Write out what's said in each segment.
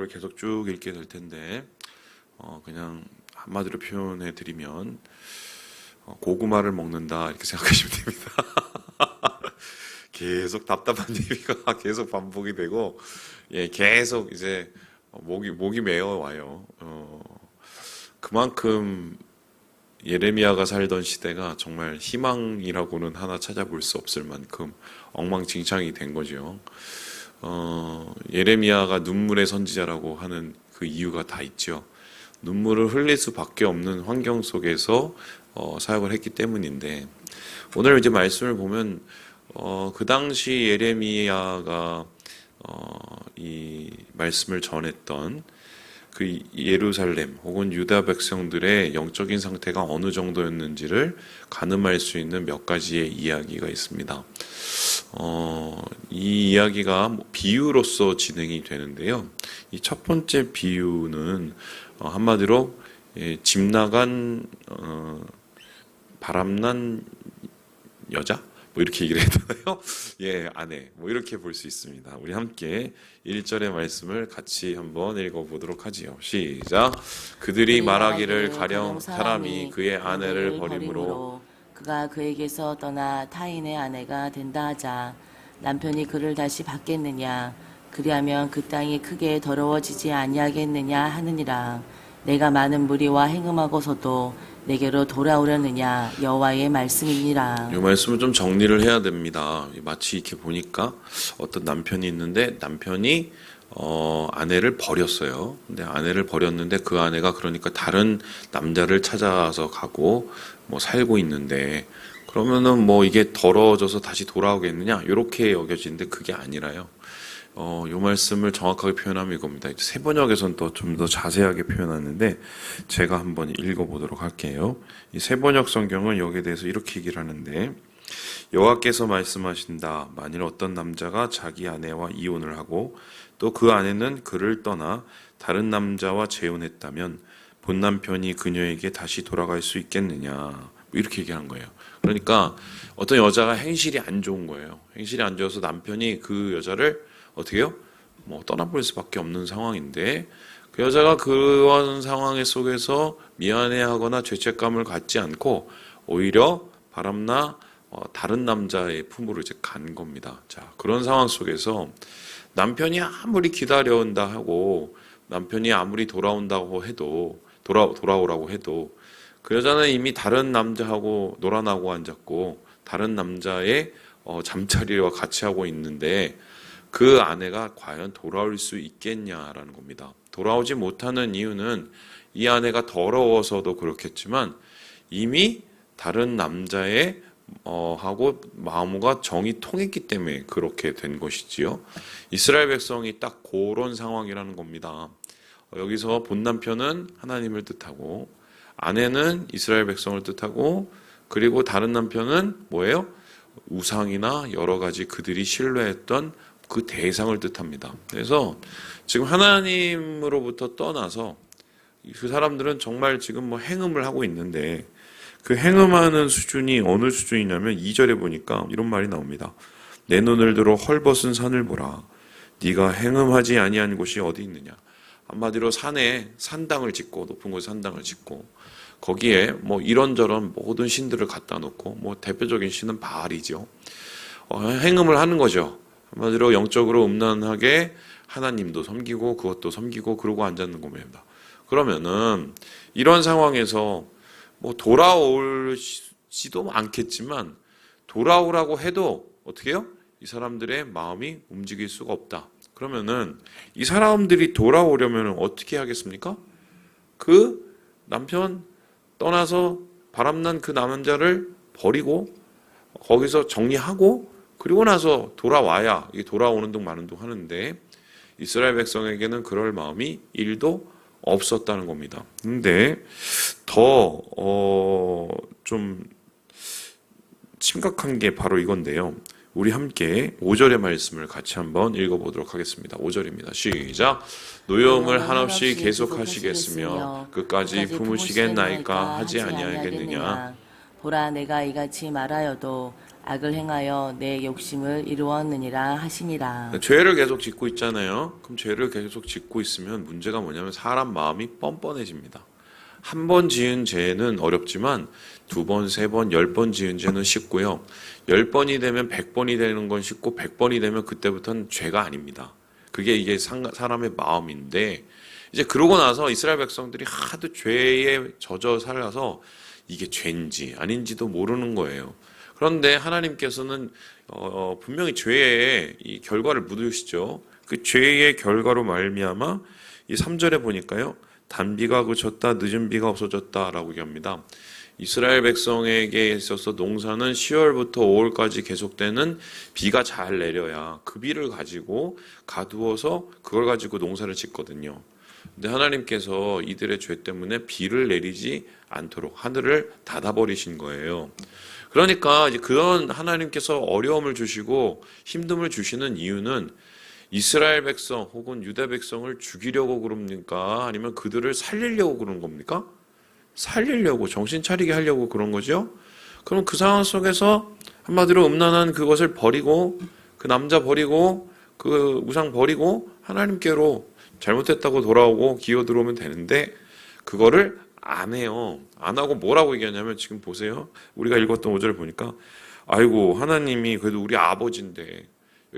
계속 쭉 읽게 될 텐데 그냥 한마디로 표현해 드리면 고구마를 먹는다 이렇게 생각하시면 됩니다. 계속 답답한 얘기가 계속 반복이 되고 계속 이제 목이 메어 와요. 그만큼 예레미야가 살던 시대가 정말 희망이라고는 하나 찾아볼 수 없을 만큼 엉망진창이 된 거죠. 예레미야가 눈물의 선지자라고 하는 그 이유가 다 있죠. 눈물을 흘릴 수밖에 없는 환경 속에서 사역을 했기 때문인데, 오늘 이제 말씀을 보면 그 당시 예레미야가 이 말씀을 전했던 그 예루살렘 혹은 유다 백성들의 영적인 상태가 어느 정도였는지를 가늠할 수 있는 몇 가지의 이야기가 있습니다. 이 이야기가 비유로서 진행이 되는데요. 이 첫 번째 비유는 한마디로 집 나간 바람난 여자? 뭐 이렇게 얘기를 해도요. 아내. 뭐 이렇게 볼 수 있습니다. 우리 함께 1절의 말씀을 같이 한번 읽어보도록 하지요. 시작. 그들이 말하기를 가령 사람이 그의 아내를 버림으로 그가 그에게서 떠나 타인의 아내가 된다 하자. 남편이 그를 다시 받겠느냐? 그리하면 그 땅이 크게 더러워지지 아니하겠느냐 하느니라. 내가 많은 무리와 행음하고서도 내게로 돌아오려느냐? 여호와의 말씀이니라. 이 말씀을 좀 정리를 해야 됩니다. 마치 이렇게 보니까 어떤 남편이 있는데 남편이 아내를 버렸어요. 근데 아내를 버렸는데 그 아내가 그러니까 다른 남자를 찾아서 가고 뭐 살고 있는데, 그러면은 뭐 이게 더러워져서 다시 돌아오겠느냐? 이렇게 여겨지는데 그게 아니라요. 이 말씀을 정확하게 표현하면 이겁니다. 세번역에서는 또 좀 더 자세하게 표현하는데 제가 한번 읽어보도록 할게요. 이 세번역 성경은 여기에 대해서 이렇게 얘기를 하는데, 여호와께서 말씀하신다. 만일 어떤 남자가 자기 아내와 이혼을 하고 또 그 아내는 그를 떠나 다른 남자와 재혼했다면 본 남편이 그녀에게 다시 돌아갈 수 있겠느냐? 이렇게 얘기하는 거예요. 그러니까 어떤 여자가 행실이 안 좋은 거예요. 행실이 안 좋아서 남편이 그 여자를 어떻게 해요? 뭐 떠나버릴 수밖에 없는 상황인데, 그 여자가 그런 상황 속에서 미안해하거나 죄책감을 갖지 않고 오히려 바람나 다른 남자의 품으로 이제 간 겁니다. 자, 그런 상황 속에서 남편이 아무리 기다려온다 하고 남편이 아무리 돌아온다고 해도 돌아오라고 해도 그 여자는 이미 다른 남자하고 놀아나고 앉았고 다른 남자의 잠자리와 같이 하고 있는데 그 아내가 과연 돌아올 수 있겠냐라는 겁니다. 돌아오지 못하는 이유는 이 아내가 더러워서도 그렇겠지만 이미 다른 남자의 하고 마음과 정이 통했기 때문에 그렇게 된 것이지요. 이스라엘 백성이 딱 그런 상황이라는 겁니다. 여기서 본 남편은 하나님을 뜻하고 아내는 이스라엘 백성을 뜻하고, 그리고 다른 남편은 뭐예요? 우상이나 여러 가지 그들이 신뢰했던 그 대상을 뜻합니다. 그래서 지금 하나님으로부터 떠나서 그 사람들은 정말 지금 뭐 행음을 하고 있는데, 그 행음하는 수준이 어느 수준이냐면 2절에 보니까 이런 말이 나옵니다. 내 눈을 들어 헐벗은 산을 보라. 네가 행음하지 아니한 곳이 어디 있느냐. 한마디로 산에 산당을 짓고, 높은 곳에 산당을 짓고 거기에 뭐 이런저런 모든 신들을 갖다 놓고, 뭐 대표적인 신은 바알이죠. 행음을 하는 거죠. 한마디로 영적으로 음란하게 하나님도 섬기고 그것도 섬기고 그러고 앉았는 겁니다. 그러면은 이런 상황에서 뭐 돌아올지도 않겠지만 돌아오라고 해도 어떻게 해요? 이 사람들의 마음이 움직일 수가 없다. 그러면은 이 사람들이 돌아오려면 어떻게 하겠습니까? 그 남편 떠나서 바람난 그 남자를 버리고 거기서 정리하고 그리고 나서 돌아와야 이게 돌아오는 둥 마는 둥 하는데, 이스라엘 백성에게는 그럴 마음이 1도 없었다는 겁니다. 근데 더 좀 심각한 게 바로 이건데요. 우리 함께 5절의 말씀을 같이 한번 읽어보도록 하겠습니다. 5절입니다. 시작. 노여움을 한없이 계속하시겠으며 끝까지 품으시겠나이까 하지 아니하겠느냐. 보라, 내가 이같이 말하여도 악을 행하여 내 욕심을 이루었느니라 하시니라. 죄를 계속 짓고 있잖아요. 그럼 죄를 계속 짓고 있으면 문제가 뭐냐면 사람 마음이 뻔뻔해집니다. 한 번 지은 죄는 어렵지만 2번, 3번, 10번 지은 죄는 쉽고요. 10번이 되면 100번이 되는 건 쉽고 100번이 되면 그때부터는 죄가 아닙니다. 그게 이게 사람의 마음인데 이제 그러고 나서 이스라엘 백성들이 하도 죄에 젖어 살아서 이게 죄인지 아닌지도 모르는 거예요. 그런데 하나님께서는 분명히 죄의 이 결과를 묻으시죠. 그 죄의 결과로 말미암아 이 3절에 보니까요. 단비가 그쳤다 늦은 비가 없어졌다라고 얘기합니다. 이스라엘 백성에게 있어서 농사는 10월부터 5월까지 계속되는 비가 잘 내려야 그 비를 가지고 가두어서 그걸 가지고 농사를 짓거든요. 근데 하나님께서 이들의 죄 때문에 비를 내리지 않도록 하늘을 닫아버리신 거예요. 그러니까 이제 그런 하나님께서 어려움을 주시고 힘듦을 주시는 이유는 이스라엘 백성 혹은 유다 백성을 죽이려고 그럽니까? 아니면 그들을 살리려고 그런 겁니까? 살리려고 정신 차리게 하려고 그런 거죠. 그럼 그 상황 속에서 한마디로 음란한 그것을 버리고 그 남자 버리고 그 우상 버리고 하나님께로 잘못했다고 돌아오고 기어 들어오면 되는데 그거를 안 해요. 안 하고 뭐라고 얘기하냐면 지금 보세요. 우리가 읽었던 5절 보니까 아이고 하나님이 그래도 우리 아버지인데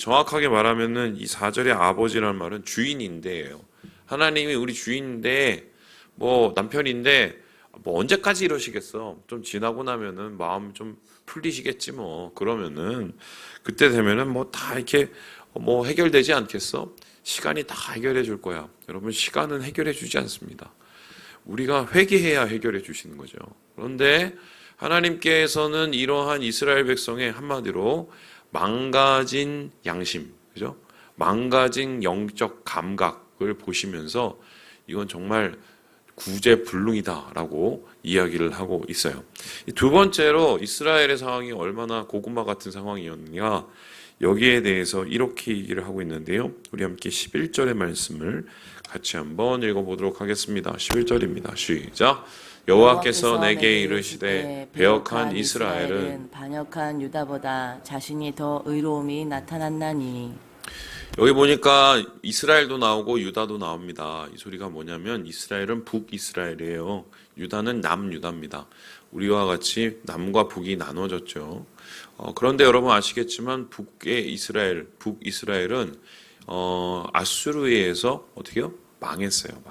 정확하게 말하면은 이 4절의 아버지라는 말은 주인인데예요. 하나님이 우리 주인인데 뭐 남편인데 뭐 언제까지 이러시겠어? 좀 지나고 나면은 마음 좀 풀리시겠지 뭐. 그러면은 그때 되면은 뭐 다 이렇게 뭐 해결되지 않겠어? 시간이 다 해결해 줄 거야. 여러분 시간은 해결해 주지 않습니다. 우리가 회개해야 해결해 주시는 거죠. 그런데 하나님께서는 이러한 이스라엘 백성의 한마디로 망가진 양심, 그죠? 망가진 영적 감각을 보시면서 이건 정말 구제불능이다라고 이야기를 하고 있어요. 두 번째로 이스라엘의 상황이 얼마나 고구마 같은 상황이었느냐 여기에 대해서 이렇게 얘기를 하고 있는데요. 우리 함께 11절의 말씀을 같이 한번 읽어보도록 하겠습니다. 11절입니다. 시작. 여호와께서 내게 이르시되 배역한 이스라엘은 반역한 유다보다 자신이 더 의로움이 나타났나니. 여기 보니까 이스라엘도 나오고 유다도 나옵니다. 이 소리가 뭐냐면 이스라엘은 북이스라엘이에요. 유다는 남유다입니다. 우리와 같이 남과 북이 나눠졌죠. 그런데 여러분 아시겠지만 북이스라엘은 아수르에 의해서 어떻게요? 망했어요.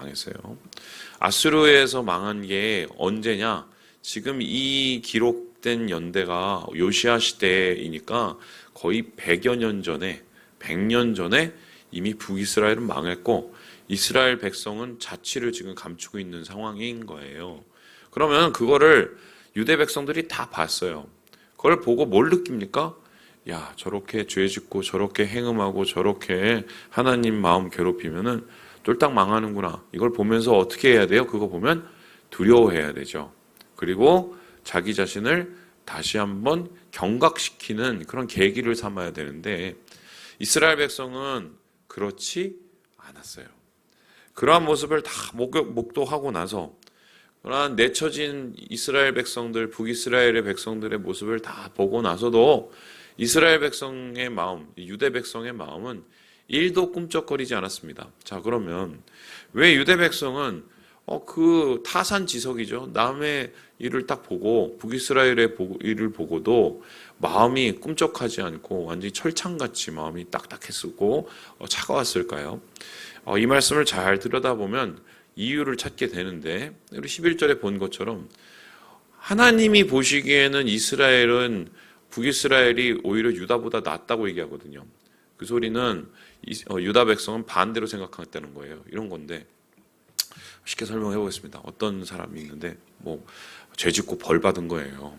아수르에 의해서 망한 게 언제냐? 지금 이 기록된 연대가 요시야 시대이니까 거의 100여 년 전에 100년 전에 이미 북이스라엘은 망했고 이스라엘 백성은 자치를 지금 감추고 있는 상황인 거예요. 그러면 그거를 유대 백성들이 다 봤어요. 그걸 보고 뭘 느낍니까? 야, 저렇게 죄 짓고 저렇게 행음하고 저렇게 하나님 마음 괴롭히면은 쫄딱 망하는구나. 이걸 보면서 어떻게 해야 돼요? 그거 보면 두려워해야 되죠. 그리고 자기 자신을 다시 한번 경각시키는 그런 계기를 삼아야 되는데 이스라엘 백성은 그렇지 않았어요. 그러한 모습을 다 목도하고 나서 그러한 내쳐진 이스라엘 백성들, 북이스라엘의 백성들의 모습을 다 보고 나서도 이스라엘 백성의 마음, 유대 백성의 마음은 1도 꿈쩍거리지 않았습니다. 자, 그러면 왜 유대 백성은 그 타산지석이죠. 남의 일을 딱 보고 북이스라엘의 일을 보고도 마음이 꿈쩍하지 않고 완전히 철창같이 마음이 딱딱했었고 차가웠을까요? 이 말씀을 잘 들여다보면 이유를 찾게 되는데 우리 11절에 본 것처럼 하나님이 보시기에는 북이스라엘이 오히려 유다보다 낫다고 얘기하거든요. 그 소리는 유다 백성은 반대로 생각했다는 거예요. 이런 건데 쉽게 설명해 보겠습니다. 어떤 사람이 있는데 죄 짓고 벌 받은 거예요.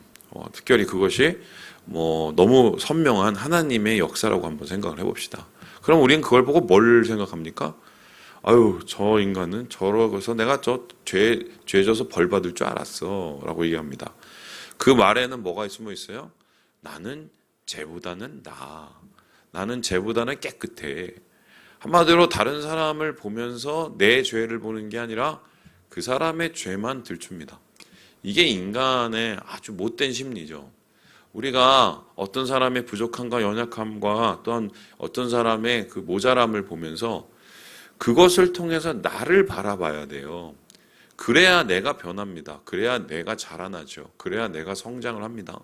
특별히 그것이 너무 선명한 하나님의 역사라고 한번 생각을 해봅시다. 그럼 우리는 그걸 보고 뭘 생각합니까? 아유, 저 인간은 저러고서 내가 죄 져서 벌 받을 줄 알았어 라고 얘기합니다. 그 말에는 뭐가 숨어 있어요? 나는 쟤보다는 나아. 나는 쟤보다는 깨끗해. 한마디로 다른 사람을 보면서 내 죄를 보는 게 아니라 그 사람의 죄만 들춥니다. 이게 인간의 아주 못된 심리죠. 우리가 어떤 사람의 부족함과 연약함과 또한 어떤 사람의 그 모자람을 보면서 그것을 통해서 나를 바라봐야 돼요. 그래야 내가 변합니다. 그래야 내가 자라나죠. 그래야 내가 성장을 합니다.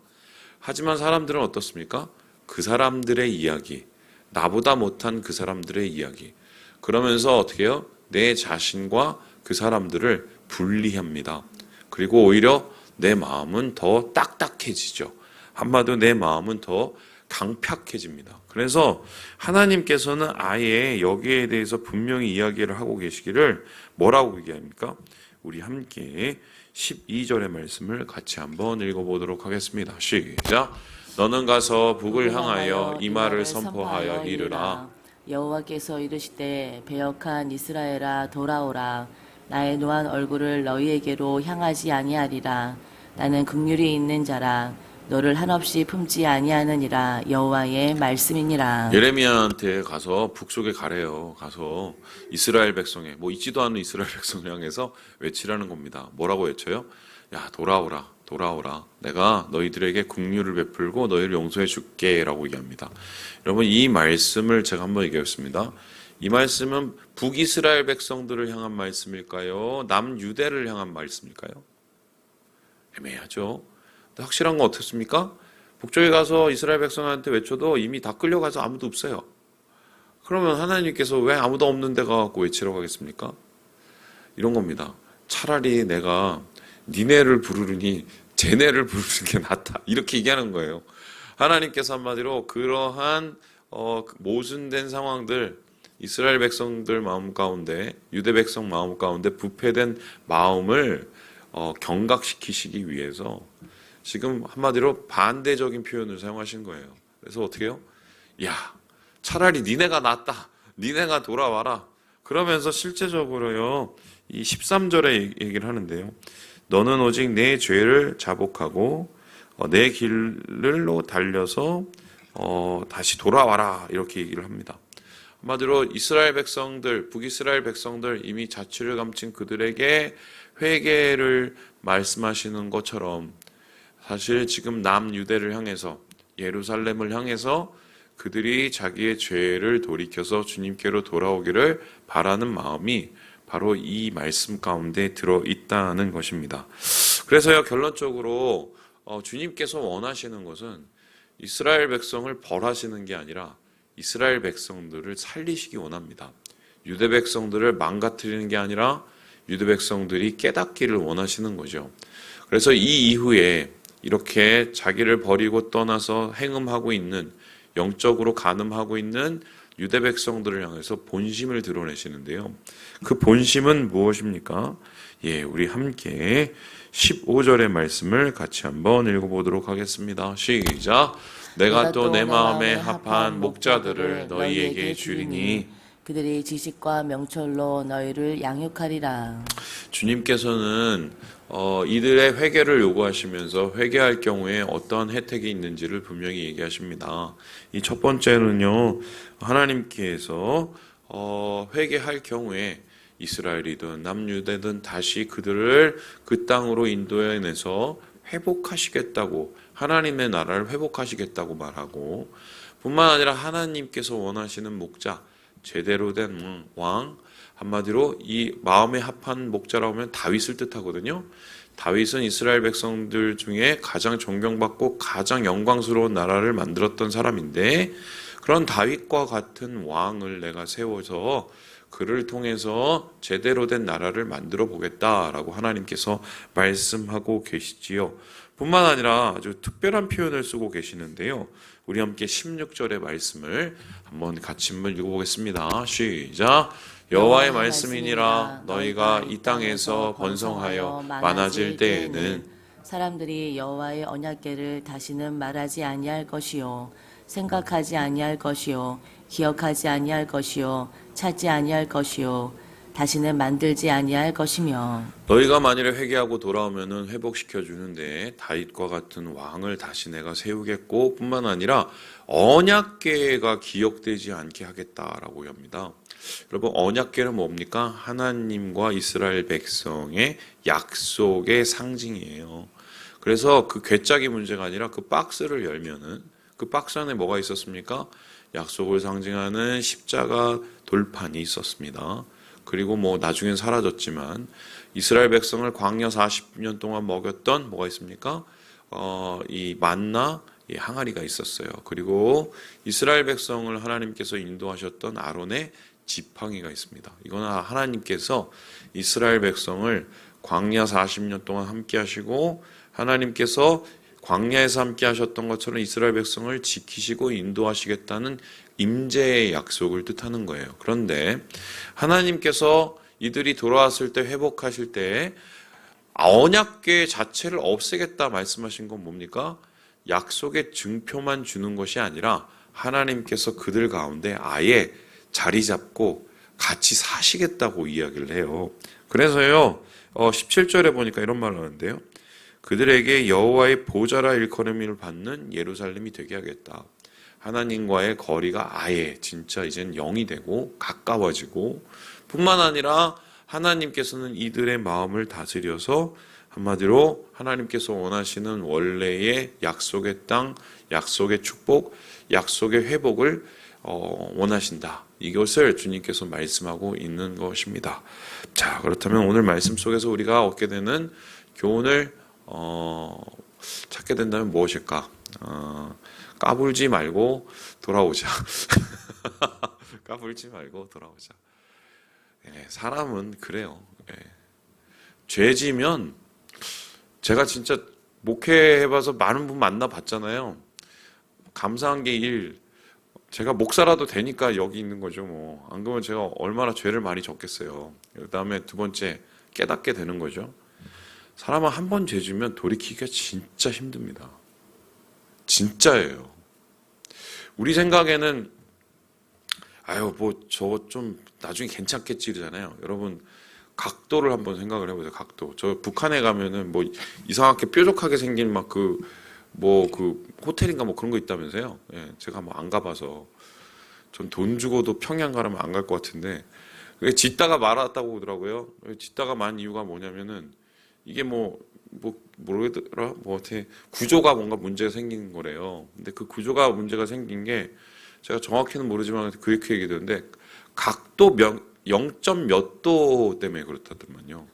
하지만 사람들은 어떻습니까? 그 사람들의 이야기, 나보다 못한 그 사람들의 이야기. 그러면서 어떻게 해요? 내 자신과 그 사람들을 분리합니다. 그리고 오히려 내 마음은 더 딱딱해지죠. 한마디로 내 마음은 더 강팍해집니다. 그래서 하나님께서는 아예 여기에 대해서 분명히 이야기를 하고 계시기를 뭐라고 얘기합니까? 우리 함께 12절의 말씀을 같이 한번 읽어보도록 하겠습니다. 시작. 너는 가서 북을 향하여 이 말을 선포하여 이르라. 여호와께서 이르시되 배역한 이스라엘아 돌아오라. 나의 노한 얼굴을 너희에게로 향하지 아니하리라. 나는 긍휼이 있는 자라. 너를 한없이 품지 아니하느니라. 여호와의 말씀이니라. 예레미야한테 가서 북쪽에 가래요. 가서 이스라엘 백성에 있지도 않은 이스라엘 백성을 향해서 외치라는 겁니다. 뭐라고 외쳐요? 야, 돌아오라. 돌아오라. 내가 너희들에게 긍휼을 베풀고 너희를 용서해 줄게라고 얘기합니다. 여러분, 이 말씀을 제가 한번 얘기했습니다. 이 말씀은 북이스라엘 백성들을 향한 말씀일까요? 남유대를 향한 말씀일까요? 애매하죠. 확실한 건 어떻습니까? 북쪽에 가서 이스라엘 백성한테 외쳐도 이미 다 끌려가서 아무도 없어요. 그러면 하나님께서 왜 아무도 없는 데 가서 외치라고 하겠습니까? 이런 겁니다. 차라리 내가 니네를 부르니 쟤네를 부르는 게 낫다. 이렇게 얘기하는 거예요. 하나님께서 한마디로 그러한 모순된 상황들, 이스라엘 백성들 마음 가운데, 유대 백성 마음 가운데 부패된 마음을 경각시키시기 위해서 지금 한마디로 반대적인 표현을 사용하신 거예요. 그래서 어떻게 해요? 야, 차라리 니네가 낫다. 니네가 돌아와라. 그러면서 실제적으로요, 이 13절에 얘기를 하는데요. 너는 오직 내 죄를 자복하고 내 길로 달려서 다시 돌아와라. 이렇게 얘기를 합니다. 한마디로 이스라엘 백성들, 북이스라엘 백성들 이미 자취를 감춘 그들에게 회개를 말씀하시는 것처럼 사실 지금 남유대를 향해서 예루살렘을 향해서 그들이 자기의 죄를 돌이켜서 주님께로 돌아오기를 바라는 마음이 바로 이 말씀 가운데 들어있다는 것입니다. 그래서요, 결론적으로 주님께서 원하시는 것은 이스라엘 백성을 벌하시는 게 아니라 이스라엘 백성들을 살리시기 원합니다. 유대 백성들을 망가뜨리는 게 아니라 유대 백성들이 깨닫기를 원하시는 거죠. 그래서 이 이후에 이렇게 자기를 버리고 떠나서 행음하고 있는, 영적으로 간음하고 있는 유대 백성들을 향해서 본심을 드러내시는데요. 그 본심은 무엇입니까? 우리 함께 15절의 말씀을 같이 한번 읽어보도록 하겠습니다. 시작. 내가 또 내 마음에 합한 목자들을 너희에게 주리니 그들이 지식과 명철로 너희를 양육하리라. 주님께서는 이들의 회개를 요구하시면서 회개할 경우에 어떠한 혜택이 있는지를 분명히 얘기하십니다. 이 첫 번째는요, 하나님께서 회개할 경우에 이스라엘이든 남유대든 다시 그들을 그 땅으로 인도해내서 회복하시겠다고, 하나님의 나라를 회복하시겠다고 말하고, 뿐만 아니라 하나님께서 원하시는 목자, 제대로 된 왕, 한마디로 이 마음에 합한 목자라고 하면 다윗을 뜻하거든요. 다윗은 이스라엘 백성들 중에 가장 존경받고 가장 영광스러운 나라를 만들었던 사람인데, 그런 다윗과 같은 왕을 내가 세워서 그를 통해서 제대로 된 나라를 만들어 보겠다라고 하나님께서 말씀하고 계시지요. 뿐만 아니라 아주 특별한 표현을 쓰고 계시는데요. 우리 함께 16절의 말씀을 한번 같이 한번 읽어보겠습니다. 시작. 여호와의 말씀이니라. 너희가 이 땅에서 번성하여 많아질 때에는 사람들이 여호와의 언약궤를 다시는 말하지 아니할 것이요, 생각하지 아니할 것이요, 기억하지 아니할 것이요, 찾지 아니할 것이요, 다시는 만들지 아니할 것이며. 너희가 만일에 회개하고 돌아오면은 회복시켜 주는데 다윗과 같은 왕을 다시 내가 세우겠고, 뿐만 아니라 언약궤가 기억되지 않게 하겠다라고 합니다. 여러분, 언약궤는 뭡니까? 하나님과 이스라엘 백성의 약속의 상징이에요. 그래서 그 괴짝이 문제가 아니라 그 박스를 열면은 그 박스 안에 뭐가 있었습니까? 약속을 상징하는 십자가 돌판이 있었습니다. 그리고 뭐 나중엔 사라졌지만 이스라엘 백성을 광야 40년 동안 먹였던 뭐가 있습니까? 이 만나, 이 항아리가 있었어요. 그리고 이스라엘 백성을 하나님께서 인도하셨던 아론의 지팡이가 있습니다. 이거는 하나님께서 이스라엘 백성을 광야 40년 동안 함께 하시고 하나님께서 광야에서 함께 하셨던 것처럼 이스라엘 백성을 지키시고 인도하시겠다는 임재의 약속을 뜻하는 거예요. 그런데 하나님께서 이들이 돌아왔을 때 회복하실 때 언약궤 자체를 없애겠다 말씀하신 건 뭡니까? 약속의 증표만 주는 것이 아니라 하나님께서 그들 가운데 아예 자리 잡고 같이 사시겠다고 이야기를 해요. 그래서요 17절에 보니까 이런 말을 하는데요. 그들에게 여호와의 보좌라 일컬음을 받는 예루살렘이 되게 하겠다. 하나님과의 거리가 아예 진짜 이젠 영이 되고 가까워지고 뿐만 아니라 하나님께서는 이들의 마음을 다스려서 한마디로 하나님께서 원하시는 원래의 약속의 땅, 약속의 축복, 약속의 회복을 원하신다. 이것을 주님께서 말씀하고 있는 것입니다. 자, 그렇다면 오늘 말씀 속에서 우리가 얻게 되는 교훈을 찾게 된다면 무엇일까? 까불지 말고 돌아오자. 까불지 말고 돌아오자. 사람은 그래요. 죄 지면 제가 진짜 목회해봐서 많은 분 만나봤잖아요. 감사한 게 제가 목사라도 되니까 여기 있는 거죠. 뭐. 안 그러면 제가 얼마나 죄를 많이 졌겠어요. 그 다음에 두 번째 깨닫게 되는 거죠. 사람은 한 번 죄 지면 돌이키기가 진짜 힘듭니다. 진짜예요. 우리 생각에는 뭐 저거 좀 나중에 괜찮겠지 이러잖아요. 여러분 각도를 한번 생각을 해보세요. 각도. 저 북한에 가면은 뭐 이상하게 뾰족하게 생긴 막 그 호텔인가 뭐 그런 거 있다면서요. 제가 뭐 안 가봐서 전 돈 주고도 평양 가려면 안 갈 것 같은데 짓다가 말았다고 그러더라고요. 짓다가 만 이유가 뭐냐면은 이게 모르겠더라. 어떻게 구조가 뭔가 문제가 생긴 거래요. 근데 그 구조가 문제가 생긴 게 제가 정확히는 모르지만 그렇게 얘기되는데 각도 0점 몇 도 때문에 그렇다더만요.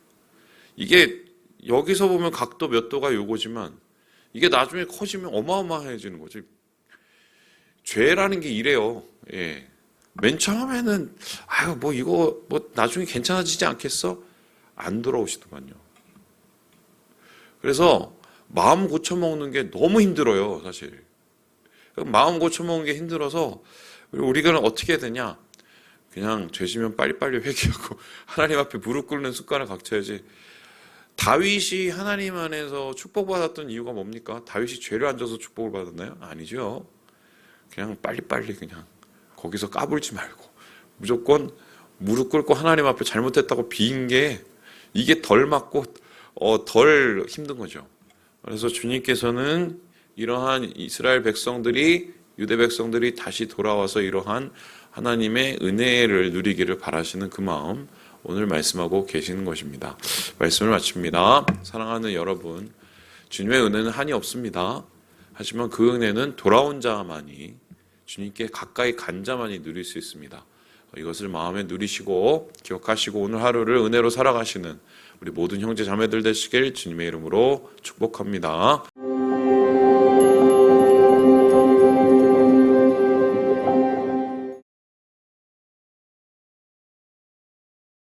이게 여기서 보면 각도 몇 도가 요거지만 이게 나중에 커지면 어마어마해지는 거지. 죄라는 게 이래요. 맨 처음에는 이거 나중에 괜찮아지지 않겠어? 안 돌아오시더만요. 그래서 마음 고쳐먹는 게 너무 힘들어요, 사실. 마음 고쳐먹는 게 힘들어서 우리가 어떻게 해야 되냐? 그냥 죄지면 빨리빨리 회개하고 하나님 앞에 무릎 꿇는 습관을 갖춰야지. 다윗이 하나님 안에서 축복받았던 이유가 뭡니까? 다윗이 죄를 안 져서 축복을 받았나요? 아니죠. 그냥 빨리빨리 그냥 거기서 까불지 말고 무조건 무릎 꿇고 하나님 앞에 잘못했다고 비인 게 이게 덜 맞고 덜 힘든 거죠. 그래서 주님께서는 이러한 이스라엘 백성들이 유대 백성들이 다시 돌아와서 이러한 하나님의 은혜를 누리기를 바라시는 그 마음 오늘 말씀하고 계시는 것입니다. 말씀을 마칩니다. 사랑하는 여러분, 주님의 은혜는 한이 없습니다. 하지만 그 은혜는 돌아온 자만이 주님께 가까이 간 자만이 누릴 수 있습니다. 이것을 마음에 누리시고 기억하시고 오늘 하루를 은혜로 살아가시는 우리 모든 형제 자매들 되시길 주님의 이름으로 축복합니다.